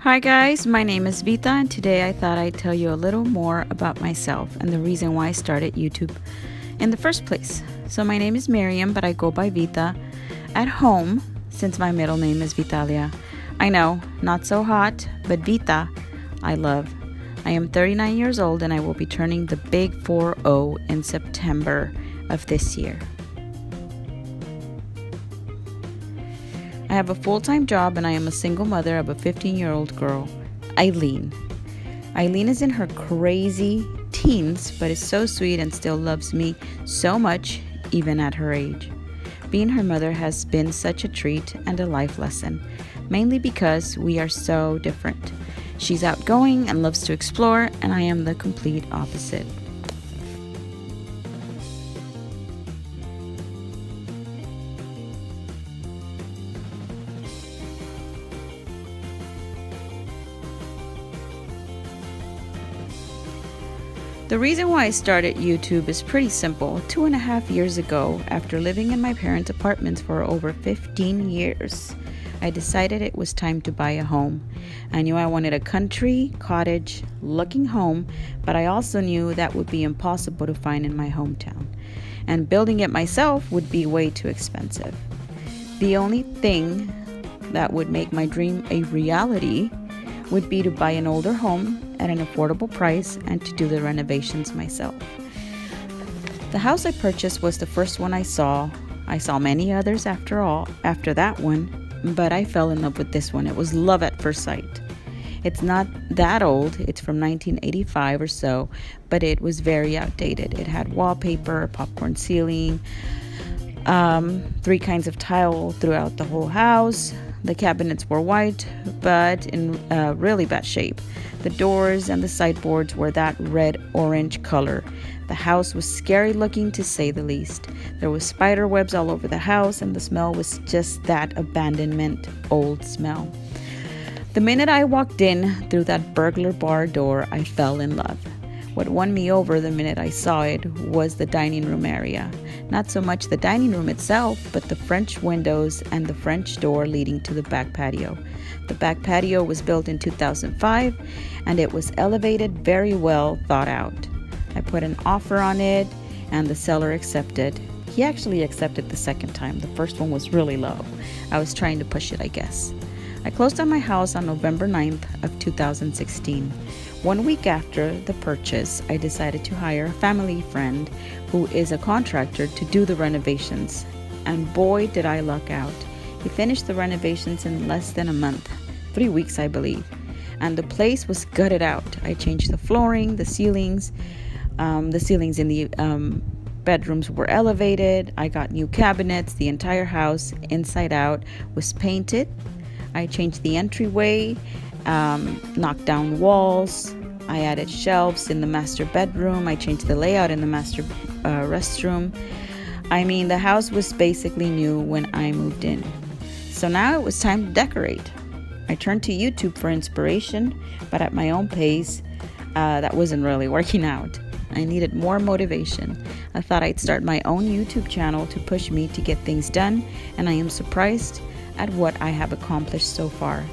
Hi guys, my name is Vita and today I thought I'd tell you a little more about myself and the reason why I started YouTube in the first place. So my name is Miriam, but I go by Vita at home since my middle name is Vitalia. I know, not so hot, but Vita, I love. I am 39 years old and I will be turning the big 40 in September of this year. I have a full-time job and I am a single mother of a 15-year-old girl, Eileen. Eileen is in her crazy teens, but is so sweet and still loves me so much, even at her age. Being her mother has been such a treat and a life lesson, mainly because we are so different. She's outgoing and loves to explore, and I am the complete opposite. The reason why I started YouTube is pretty simple. 2.5 years ago, after living in my parents' apartments for over 15 years, I decided it was time to buy a home. I knew I wanted a country, cottage looking home, but I also knew that would be impossible to find in my hometown. And building it myself would be way too expensive. The only thing that would make my dream a reality would be to buy an older home at an affordable price and to do the renovations myself. The house I purchased was the first one I saw. I saw many others after that one, but I fell in love with this one. It was love at first sight. It's not that old. It's from 1985 or so, but it was very outdated. It had wallpaper, popcorn ceiling, 3 kinds of tile throughout the whole house. The cabinets were white, but in really bad shape. The doors and the sideboards were that red-orange color. The house was scary looking, to say the least. There was spider webs all over the house, and the smell was just that abandonment old smell. The minute I walked in through that burglar bar door, I fell in love. What won me over the minute I saw it was the dining room area. Not so much the dining room itself, but the French windows and the French door leading to the back patio. The back patio was built in 2005 and it was elevated, very well thought out. I put an offer on it and the seller accepted. He actually accepted the second time. The first one was really low. I was trying to push it, I guess. I closed on my house on November 9th of 2016. 1 week after the purchase, I decided to hire a family friend who is a contractor to do the renovations. And boy, did I luck out. He finished the renovations in less than a month, 3 weeks, I believe. And the place was gutted out. I changed the flooring, the ceilings. The ceilings in the bedrooms were elevated. I got new cabinets. The entire house, inside out, was painted. I changed the entryway, knocked down walls. I added shelves in the master bedroom. I changed the layout in the master restroom. I mean, the house was basically new when I moved in. So now it was time to decorate. I turned to YouTube for inspiration, but at my own pace, that wasn't really working out. I needed more motivation. I thought I'd start my own YouTube channel to push me to get things done, and I am surprised at what I have accomplished so far.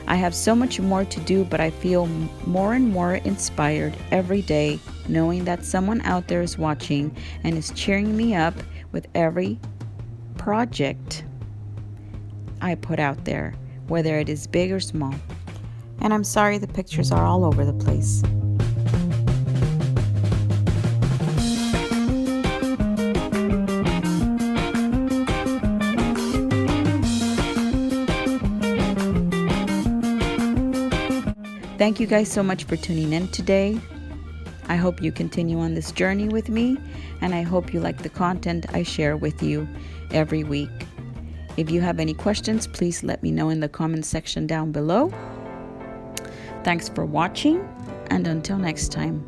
I have so much more to do, but I feel more and more inspired every day, knowing that someone out there is watching and is cheering me up with every project I put out there, whether it is big or small. And I'm sorry the pictures are all over the place. Thank you guys so much for tuning in today. I hope you continue on this journey with me, and I hope you like the content I share with you every week. If you have any questions, please let me know in the comment section down below. Thanks for watching, and until next time.